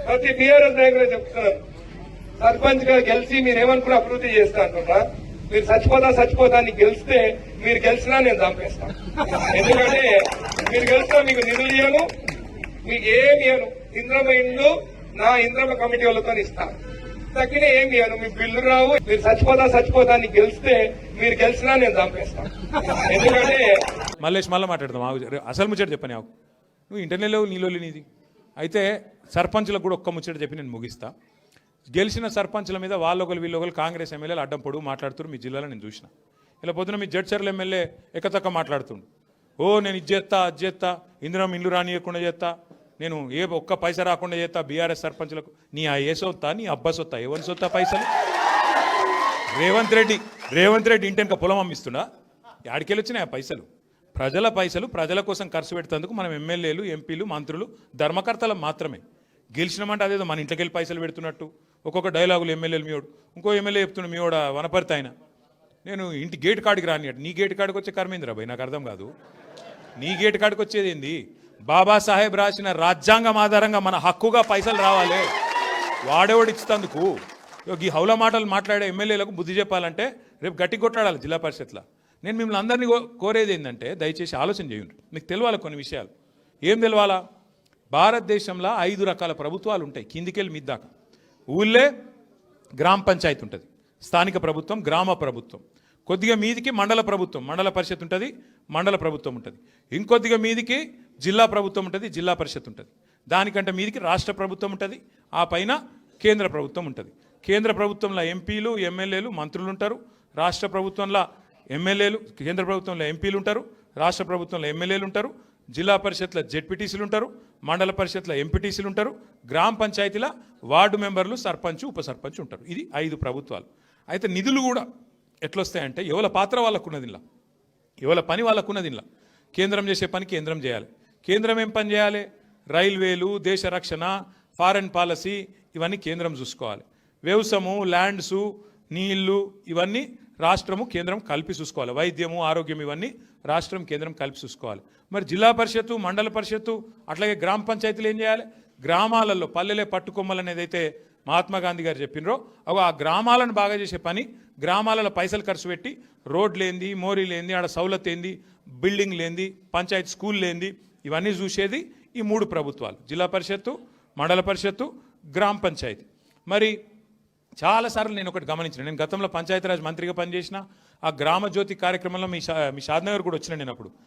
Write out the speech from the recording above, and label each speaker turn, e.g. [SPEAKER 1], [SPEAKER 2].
[SPEAKER 1] ప్రతి టీఆర్ఎస్ నాయకులు చెప్తున్నారు, సర్పంచ్ గా గెలిచి మీరేమనుకున్న అభివృద్ధి చేస్తా అంటున్నా. మీరు చచ్చిపోతా అని గెలిస్తే మీరు గెలిచినా నేను చంపేస్తాను. ఎందుకంటే మీరు గెలిచినా మీకు నిధులు ఇయ్యను, మీకు ఏమి ఇయ్యను. ఇంద్రమ ఇండ్లు నా ఇంద్రమ కమిటీ వాళ్ళతో ఇస్తాను. తగ్గిన ఏమి ఇయ్యను, మీకు బిల్లు రావు. మీరు చచ్చిపోతా అని గెలిస్తే మీరు గెలిచినా నేను చంపేస్తాను. ఎందుకంటే
[SPEAKER 2] మల్లేష్ మళ్ళీ మాట్లాడదాం. అసలు ముచ్చట చెప్పని నువ్వు ఇంటర్నెట్లో నీలో నీది అయితే సర్పంచ్లకు కూడా ఒక్క ముచ్చట చెప్పి నేను ముగిస్తా. గెలిచిన సర్పంచ్ల మీద వాళ్ళొకరు వీళ్ళొకరు కాంగ్రెస్ ఎమ్మెల్యేలు అడ్డం పొడుగు మాట్లాడుతున్నారు. మీ జిల్లాలో నేను చూసిన. ఇలా పొద్దున మీ జడ్చర్ల ఎమ్మెల్యే ఎక్కతక్క మాట్లాడుతుండు. నేను ఇది చేస్తా అది చేస్తా, ఇందులో ఇల్లు రానియకుండా చేస్తా, నేను ఒక్క పైసా రాకుండా చేస్తా బీఆర్ఎస్ సర్పంచ్లకు. నీ ఆ ఏ సొత్తా, నీ అబ్బా సొత్తా, ఎవరి సొత్తా పైసలు? రేవంత్ రెడ్డి ఇంటెనక పొలం అమ్మిస్తున్నా. యాడికెళ్ళి వచ్చినాయి ఆ పైసలు? ప్రజల పైసలు ప్రజల కోసం ఖర్చు పెడుతందుకు మనం ఎమ్మెల్యేలు, ఎంపీలు, మంత్రులు ధర్మకర్తలు మాత్రమే. గెలిచినామంటే అదేదో మన ఇంట్లోకి వెళ్ళి పైసలు పెడుతున్నట్టు ఒక్కొక్క డైలాగులు ఎమ్మెల్యేలు మీవాడు. ఇంకో ఎమ్మెల్యే చెప్తున్నాడు మీవాడ వనపర్తి ఆయన, నేను ఇంటి గేట్ కాడికి రానియాడు. నీ గేట్ కాడికి వచ్చే కర్మేంద్ర భయ్, నాకు అర్థం కాదు. నీ గేట్ కాడికి వచ్చేది ఏంది? బాబాసాహెబ్ రాసిన రాజ్యాంగం ఆధారంగా మన హక్కుగా పైసలు రావాలి. వాడేవాడు ఇచ్చేందుకు ఈ హౌల మాటలు మాట్లాడే ఎమ్మెల్యేలకు బుద్ధి చెప్పాలంటే రేపు గట్టి కొట్లాడాలి జిల్లా పరిషత్లో. నేను మిమ్మల్ని అందరినీ కోరేది ఏంటంటే దయచేసి ఆలోచన చేయండి. మీకు తెలియాలి కొన్ని విషయాలు. ఏం తెలవాలా? భారతదేశంలో 5 రకాల ప్రభుత్వాలు ఉంటాయి, కిందికెళ్ళి మిద్దాకా. ఊళ్ళే గ్రామ పంచాయతీ ఉంటుంది, స్థానిక ప్రభుత్వం, గ్రామ ప్రభుత్వం. కొద్దిగా మీదికి మండల ప్రభుత్వం, మండల పరిషత్ ఉంటుంది, మండల ప్రభుత్వం ఉంటుంది. ఇంకొద్దిగా మీదికి జిల్లా ప్రభుత్వం ఉంటుంది, జిల్లా పరిషత్ ఉంటుంది. దానికంటే మీదికి రాష్ట్ర ప్రభుత్వం ఉంటుంది, ఆ పైన కేంద్ర ప్రభుత్వం ఉంటుంది. కేంద్ర ప్రభుత్వంలో ఎంపీలు, ఎమ్మెల్యేలు, మంత్రులు ఉంటారు. రాష్ట్ర ప్రభుత్వంలో ఎమ్మెల్యేలు, కేంద్ర ప్రభుత్వంలో ఎంపీలు ఉంటారు, రాష్ట్ర ప్రభుత్వంలో ఎమ్మెల్యేలు ఉంటారు. జిల్లా పరిషత్లో జెడ్పీటీసీలు ఉంటారు, మండల పరిషత్లో ఎంపీటీసీలు ఉంటారు. గ్రామ పంచాయతీల వార్డు మెంబర్లు, సర్పంచ్, ఉప సర్పంచ్ ఉంటారు. ఇది 5 ప్రభుత్వాలు. అయితే నిధులు కూడా ఎట్లొస్తాయంటే ఎవరి పాత్ర వాళ్ళకున్నది ఇలా, ఎవరి పని వాళ్ళకున్నది ఇలా. కేంద్రం చేసే పని కేంద్రం చేయాలి. కేంద్రం ఏం పని చేయాలి? రైల్వేలు, దేశ రక్షణ, ఫారెన్ పాలసీ ఇవన్నీ కేంద్రం చూసుకోవాలి. వ్యవసాయము, ల్యాండ్సు, నీళ్లు ఇవన్నీ రాష్ట్రము కేంద్రం కలిపి చూసుకోవాలి. వైద్యము, ఆరోగ్యం ఇవన్నీ రాష్ట్రం కేంద్రం కలిపి చూసుకోవాలి. మరి జిల్లా పరిషత్తు, మండల పరిషత్తు, అట్లాగే గ్రామ పంచాయతీలు ఏం చేయాలి? గ్రామాలలో పల్లెలే పట్టుకొమ్మలు అనేది అయితే మహాత్మా గాంధీ గారు చెప్పినరో ఆ గ్రామాలను బాగా చేసే పని, గ్రామాలలో పైసలు ఖర్చు పెట్టి రోడ్లు ఏంది, మోరీలు ఏంది, ఆడ సౌలత్ ఏంది, బిల్డింగ్ లేంది, పంచాయతీ స్కూల్ లేంది, ఇవన్నీ చూసేది ఈ 3 ప్రభుత్వాలు: జిల్లా పరిషత్తు, మండల పరిషత్తు, గ్రామ పంచాయతీ. మరి చాలాసార్లు నేను ఒకటి గమనించిన, నేను గతంలో పంచాయతీరాజ్ మంత్రిగా పనిచేసిన ఆ గ్రామ జ్యోతి కార్యక్రమంలో మీ షాద్నగర్ కూడా వచ్చిన నేను అప్పుడు